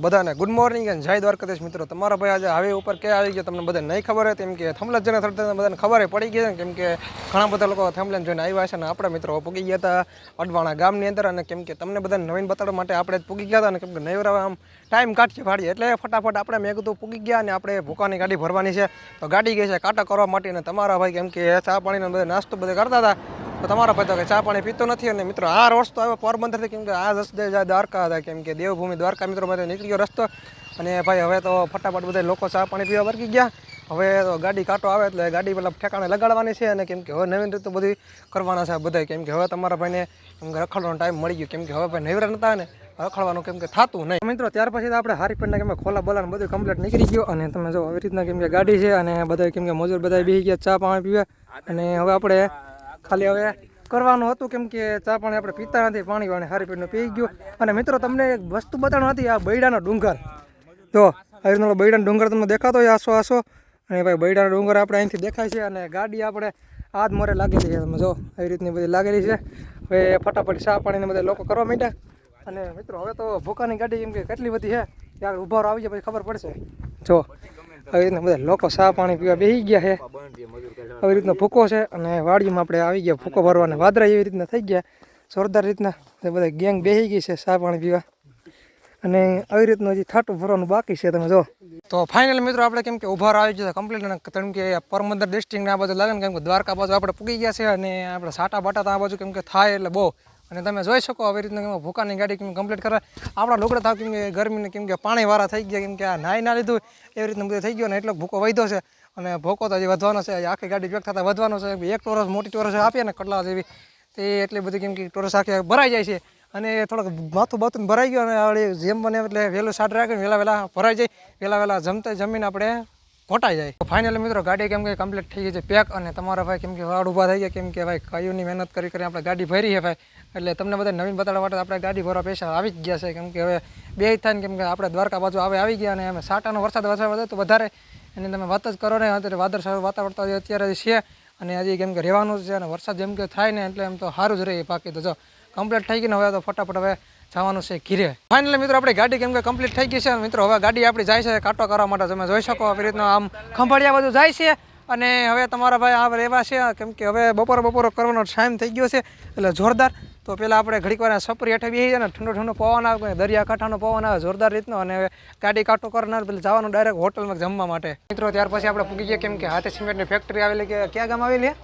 બધાને good morning અને જય દ્વારકાધીશ મિત્રો. તમારા ભાઈ આજે હાઈવે ઉપર ક્યાં આવી ગયા તમને બધાને નહીં ખબર હોય, કેમ કે થંબલેજ જેને થતા બધાને ખબર પડી ગઈ છે, કેમ કે ઘણા બધા લોકો થંબલેજ જોઈને આવ્યા છે અને આપણા મિત્રો પૂગી ગયા હતા અડવાણા ગામની અંદર. અને કેમ કે તમને બધાને નવીન બતાડવા માટે આપણે જ પૂગી ગયા હતા અને કેમ કે નવરા આમ ટાઈમ કાઢીએ ભાડીએ એટલે ફટાફટ આપણે મેં કીધું પૂગી ગયા અને આપણે ભૂકાની ગાડી ભરવાની છે. તો ગાડી ગઈ છે કાંટા કરવા માટે અને તમારા ભાઈ કેમ કે ચા પાણીનો બધા નાસ્તો બધે કરતા હતા. તો તમારા ભાઈ તો કે ચા પાણી પીતો નથી. અને મિત્રો આ રસ્તો આવ્યો પોરબંદરથી, કેમ કે આ રસ્તે જાય દ્વારકા હતા, કેમ કે દેવભૂમિ દ્વારકા મિત્રો માટે નીકળ્યો રસ્તો. અને ભાઈ હવે તો ફટાફટ બધા લોકો ચા પાણી પીવા વર્ગી ગયા. હવે તો ગાડી કાંટો આવે એટલે ગાડી પેલા ઠેકાણે લગાડવાની છે. અને કેમ કે હવે નવીન રીતે બધી કરવાના છે બધા, કેમ કે હવે તમારા ભાઈને કેમ કે રખડવાનો ટાઈમ મળી ગયો, કેમ કે હવે ભાઈ નવરા નતા ને રખડવાનું કેમ કે થતું નહીં મિત્રો. ત્યાર પછી આપણે હારીપેટના કેમ ખોલા બોલાને બધું કમ્પ્લીટ નીકળી ગયો. અને તમે જો આવી રીતના કેમ કે ગાડી છે અને બધા કેમ કે મજૂર બધા બેસી ગયા ચા પાણી પીવા. અને હવે આપણે ખાલી હવે કરવાનું હતું, કેમ કે ચા પાણી આપણે પીતા નથી, પાણી વાણી હારીપેટનું પી ગયું. અને મિત્રો તમને એક વસ્તુ બતાવવાની હતી, આ બૈડાનો ડુંગર. તો આવી રીતનો બૈડાનો ડુંગર તમને દેખાતો હોય આસો આસો. અને ભાઈ બૈડાનો ડુંગર આપણે અહીંથી દેખાય છે. અને ગાડી આપણે આજ મોરે લાગેલી છે, તમે જો આવી રીતની બધી લાગેલી છે. હવે ફટાફટ ચા પાણીને બધા લોકો કરવા માંડ્યા. અને મિત્રો હવે તો ભૂકાની ગાડી કેમ કે કેટલી બધી છે ત્યાં ઉભા આવી જાય પછી ખબર પડશે. જો આવી રીતના બધા લોકો ચા પાણી પીવા બેસી ગયા છે. આવી રીતનો ભૂકો છે અને વાડીમાં આપણે આવી ગયા ભૂકો ભરવા, અને વાદરા એવી રીતના થઈ ગયા જોરદાર રીતના. બધા ગેંગ બેસી ગઈ છે ચા પાણી પીવા. અને આવી રીતનું હજી થાટું ભરવાનું બાકી છે, તમે જો. તો ફાઇનલ મિત્રો આપણે કેમ કે ઉભા આવી ગયા કમ્પ્લીટ, કેમ કે પોરબંદર ડિસ્ટ્રિક્ટને આ બાજુ લાગે ને, કેમ કે દ્વારકા બાજુ આપણે પૂગી ગયા છે. અને આપણે સાટા બાટા આ બાજુ કેમ કે થાય એટલે બહુ. અને તમે જોઈ શકો આવી રીતના કેમ ભૂકાની ગાડી કેમ કમ્પ્લીટ કરે આપણા લુગડા થાવ, કેમ કે ગરમીને કેમ કે પાણીવાળા થઈ ગયા, કેમ કે આ નાહી ના લીધું એવી રીતનું બધું થઈ ગયું. અને એટલો ભૂકો વધ્યો છે અને ભૂકો તો હજી વધવાનો છે, આખી ગાડી પેક થતાં વધવાનો છે. એક ટોરસ મોટી ટોરસ આપીએ ને કટલા જેવી તે એટલી બધી કેમ કે ટોરસ આખી ભરાઈ જાય છે. અને થોડોક માથું બાથું ભરાઈ ગયું અને જેમ બને એટલે વહેલું સાટ રાખીને વહેલા ભરાઈ જાય, વહેલા જમીને આપણે ઘોટાઈ જાય. ફાઇનલી મિત્રો ગાડી કેમ કે કમ્પ્લીટ થઈ ગઈ છે પેક. અને તમારા ભાઈ કેમ કે વાડ ઊભા થઈ ગયા, કેમ કે ભાઈ કયુંની મહેનત કરી આપણે ગાડી ભરી છે ભાઈ. એટલે તમને બધા નવીન બતાડવા માટે આપણે ગાડી ભરવા પૈસા આવી જ ગયા છે, કેમ કે હવે બે થાય ને, કેમ કે આપણે દ્વારકા બાજુ આવી ગયા. અને અમે સાટાનો વરસાદ વધે તો વધારે એની તમે વાત જ કરો ને. અત્યારે વાદળ વાતાવરણ અત્યારે છે અને હજી કેમ કે રહેવાનું છે. અને વરસાદ જેમ કે થાય ને એટલે એમ તો સારું જ રહે. બાકી તો જો કમ્પ્લીટ થઈ ગઈ ને હવે તો ફટાફટ હવે જવાનું છે ઘીરે. ફાઇનલી મિત્રો આપણી ગાડી કેમ કે કમ્પ્લીટ થઈ ગઈ છે. મિત્રો હવે ગાડી આપણી જાય છે કાંટો કરવા માટે, તમે જોઈ શકો આવી રીતના આમ ખંભાળિયા બધું જાય છે. અને હવે તમારા ભાઈ આ રહેવા છે, કેમ કે હવે બપોરો કરવાનો ટાઈમ થઈ ગયો છે એટલે જોરદાર. તો પહેલાં આપણે ઘડીક વાર સપરી હેઠે બેસી જાય ને ઠંડો પવન આવે, દરિયાકાંઠાનો પવન આવે જોરદાર રીતનો. અને હવે ગાડી કાંટો કરનાર પેલા જવાનું ડાયરેક્ટ હોટલમાં જમવા માટે મિત્રો. ત્યાર પછી આપણે પૂગી ગયા, કેમ કે હાથે સિમેન્ટની ફેક્ટરી આવેલી, કે ક્યાં ગામ આવેલી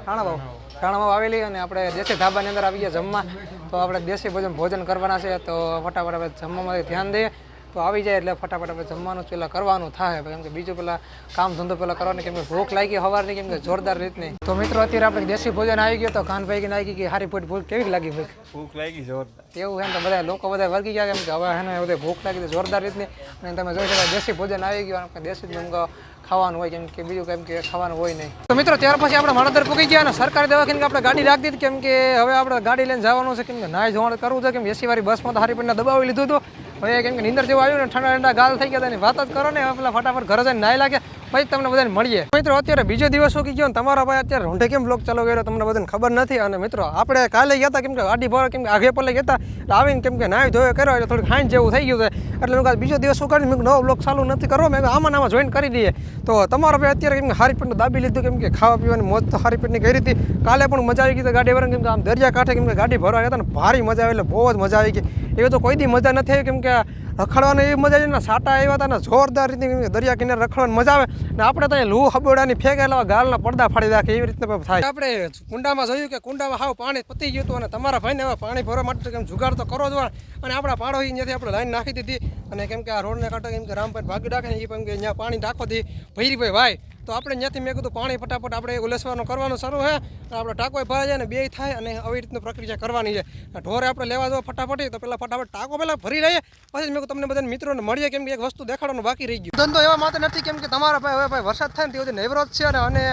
રાણાભાવ આવેલી. અને આપણે દેશી ધાબાની અંદર આવી ગયા જમવા. તો આપણે દેશી ભોજન કરવાના છે. તો ફટાફટ આપણે જમવામાં ધ્યાન દઈએ તો આવી જાય એટલે ફટાફટ આપણે જમવાનું પહેલાં કરવાનું થાય, કેમ કે બીજું પેલા કામ ધંધો પહેલાં કરવાની, કેમ કે ભૂખ લાગી સવારની કેમ કે જોરદાર રીતની. તો મિત્રો અત્યારે આપણે દેશી ભોજન આવી ગયો. તો કાનભાઈ ને આવી ગઈ હારી ભૂખ કેવી લાગી? ભૂખ લાગી જોરદાર એવું છે ને, તો બધા લોકો બધા વર્ગી ગયા, કેમ કે હવે એને બધે ભૂખ લાગી જોરદાર રીતની. અને તમે જોઈ શકો દેશી ભોજન આવી ગયું, દેશી ખાવાનું હોય, કેમ કે બીજું કેમ કે ખાવાનું હોય નહીં. તો મિત્રો ત્યાર પછી આપણે માણાદર પૂગી ગયા અને સરકારી દવાખાને આપણે ગાડી રાખી દીધી, કેમ કે હવે આપણે ગાડી લઈને જવાનું છે, કેમ કે નાય ધોવાણ કરવું છે. કેમ એસી વાળી બસમાં તો હારીપેટને દબાવી લીધું હતું. હવે કેમ કે નીંદર જેવું આવ્યું ને ઠંડા ગાલ થઈ ગયા, એની વાત જ કરો ને. હવે પેલા ફટાફટ ઘરે જઈને નાય લાગે પછી તમને બધાને મળીએ. મિત્રો અત્યારે બીજો દિવસ શું ગયો ને, તમારા ભાઈ અત્યારે રોંઢે કેમ બ્લોગ ચાલુ કર્યો તમને બધાને ખબર નથી. અને મિત્રો આપણે કાલે ગયા હતા, કેમ કે ગાડી ભર કેમ કે આગે પલે ગયા હતા એટલે આવીને કેમ કે નાય ધોયો કર્યો એટલે થોડીક હાંજ જેવું થઈ ગયું છે. એટલે મેં બીજો દિવસ શું કરીને નવો બ્લોગ ચાલુ નથી કરવો, મેં આમાં જોઈન કરી દઈએ. તો તમારા ભાઈ અત્યારે કેમ કે હારીપેટનું દાબી લીધું, કેમ કે ખાવા પીવાની મોજ તો હારીપેટની કરી હતી. કાલે પણ મજા આવી ગઈ ગાડી ભરવાની, કેમ કે આમ દરિયા કાંઠે કેમ કે ગાડી ભરવા ગયા હતા ને ભારી મજા આવી, એટલે બહુ જ મજા આવી ગઈ. એવી તો કોઈ દી મજા નથી આવી, કેમ કે રખડવાની એવી મજા આવી ને, સાટા આવ્યા હતા ને જોરદાર રીતે, કેમ કે દરિયા કિનારે રખડવાની મજા આવે ને. આપણે તો લૂ હબોડાની ફેંકેલા ગાલના પડદા ફાડી રાખે એવી રીતના થાય. આપણે કુંડામાં જોયું કે કુંડામાં હાવ પાણી પતી ગયું હતું. અને તમારા ભાઈને હવે પાણી ભરવા માટે કેમ જુગાડ તો કરો જ. અને આપણા પાડોશી ત્યાંથી આપણે લાઈન નાખી દીધી. અને કેમ કે આ રોડને કાંઠે કેમ કે રામભાઈ ભાગી રાખે ને, એ કેમ કે ત્યાં પાણી નાખો દી ભૈરીભાઈ ભાઈ. તો આપણે ત્યાંથી મેં કીધું પાણી ફટાફટ આપણે ઉલેસવાનું કરવાનું શરૂ છે. આપણે ટાંકો ભરાઈ જાય ને બે થાય, અને આવી રીતની પ્રક્રિયા કરવાની છે. ઢોરે આપણે લેવા દો ફટાફટ, તો પહેલાં ફટાફટ ટાંકો પહેલાં ભરી લઈએ, પછી મેં તમને બધા મિત્રોને મળીએ, કેમ કે એક વસ્તુ દેખાડવાનું બાકી રહી ગયું. ધંધો એવા માટે નથી, કેમ કે તમારા ભાઈ હવે ભાઈ વરસાદ થાય ને તે નવરોજ છે ને. અને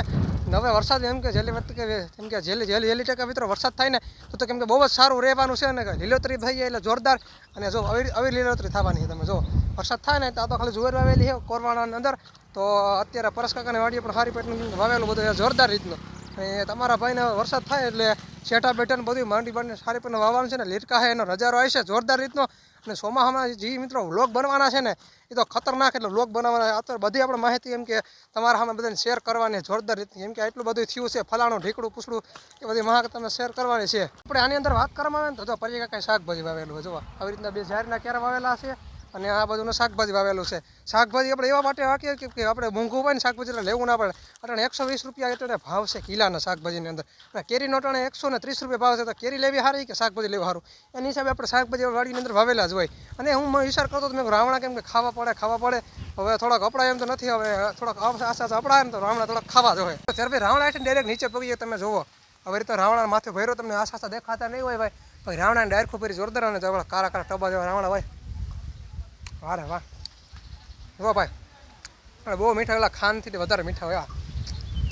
હવે વરસાદ એમ કે જેલી વખતે કેમ કે જેલી ટકા મિત્રો વરસાદ થાય ને તો કેમ કે બહુ જ સારું રહેવાનું છે. અને લીલોતરી થઈ જાય એટલે જોરદાર. અને જો આવી લીલોતરી થવાની છે. તમે જો વરસાદ થાય ને તો ખાલી જુવાર વાવેલી છે કોરવાણાની અંદર. તો અત્યારે પરસ કાકાની વાડીએ પણ હારીપેટનું વાવેલું બધું જોરદાર રીતનું. અને તમારા ભાઈને વરસાદ થાય એટલે શેઠા બેઠાને બધું માંડી સારી પણ વાવવાનું છે ને. લીરકા છે એનો નજારો આવે છે જોરદાર રીતનો. અને ચોમાસામાં જે મિત્રો વ્લોગ બનવાના છે ને એ તો ખતરનાક એટલે વ્લોગ બનાવવાના અત્યારે બધી આપણે માહિતી એમ કે તમારા સામે બધાને શેર કરવાની જોરદાર રીતની એમ કે એટલું બધું થયું છે ફલાણું ઢીકડું પૂછડું એ બધી માહિતી તમને શેર કરવાની છે આપણે આની અંદર વાત કરવામાં આવે ને તો પરિચય કાંઈ શાકભાજી વાવેલું છે જોવા આવી રીતના 2 ઝાડના ક્યારા વાવેલા છે અને આ બધું શાકભાજી વાવેલું છે શાકભાજી આપણે એવા માટે વાંકીએ કે આપણે મોંઘું હોય ને શાકભાજી એટલે લેવું ના પડે અટાણે 120 રૂપિયા એટલે ભાવ છે કિલાના શાકભાજીની અંદર અને કેરીનો અટાણે 130 રૂપિયા ભાવ છે તો કેરી લેવી સારી કે શાકભાજી લેવું સારું એની હિસાબે આપણે શાકભાજી વાડીની અંદર વાવેલા જ હોય અને હું વિચાર કરતો તો મેં રાવણા કેમ કે ખાવા પડે હવે થોડાક અપડાય એમ તો નથી હવે થોડાક આશા અપડાય ને તો રાવણા થોડાક ખાવા જ હોય ત્યારે ભાઈ રાવણા એટલે ડાયરેક્ટ નીચે પગીએ તમે જોવો હવે રીતે રાવણા માથે ભર્યો તમને આશા દેખાતા નહીં હોય ભાઈ પછી રાવણાને ડાયરેક્ટ ફરી જોરદાર અને કારા ટબા જેવા રાવણા હોય વારે વાહ જો ભાઈ બહુ મીઠા પેલા ખાંડથી વધારે મીઠા હોય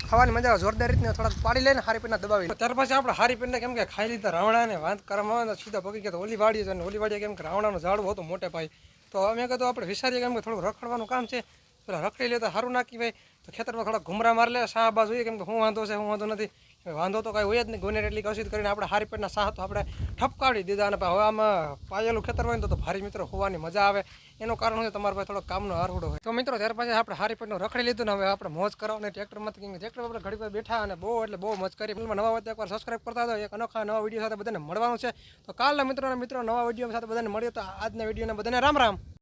ખાવાની મજા આવે જોરદાર રીતને થોડાક પાડી લઈને હારી પીના દબાવી ત્યાર પછી આપણે હારી પીને કેમ કે ખાઈ લીધા રાવણાને વાત કરવામાં આવે તો સીધા પગી ગયા તો ઓલી વાડીએ છે અને ઓલી વાડીએ કેમ કે રાવણાનું ઝાડવું હતું મોટે ભાઈ તો અમે કીધું આપણે વિચારીએ કેમ કે થોડું રખડવાનું કામ છે પેલા રખડી લે તો સારું નાખી ભાઈ તો ખેતરમાં થોડા ઘુમરા માર લે શાહ બાજુ જોઈએ કેમ કે હું વાંધો છે હું વાંધો નથી વાંધો તો કાંઈ હોય જ નહીં ગુનેર એટલી કશી કરીને આપણે હારી પેટના શાહ તો આપણે ઠપકાવી દીધા અને હવે આમાં પાયેલું ખેતર હોય ને તો ભારી મિત્રો હોવાની મજા આવે એનું કારણ છે તમારા પાસે થોડો કામનો આરહુડો હોય તો મિત્રો ત્યાર પછી આપણે હારી પેટનું રખડી લીધું ને હવે આપણે મોજ કરવાની ટ્રેક્ટરમાંથી કેમ કે ટ્રેક્ટર આપણે ઘડી પર બેઠા અને બહુ મોજ કરી ફિલ્મમાં નવા હોય એકવાર સબસ્ક્રાઈબ કરતા હતો એક અનોખા નવા વિડીયો સાથે બધાને મળવાનું છે તો કાલના મિત્રો નવા વિડીયો સાથે બધાને મળ્યો તો આજના વિડીયોને બધાને રામ રામ.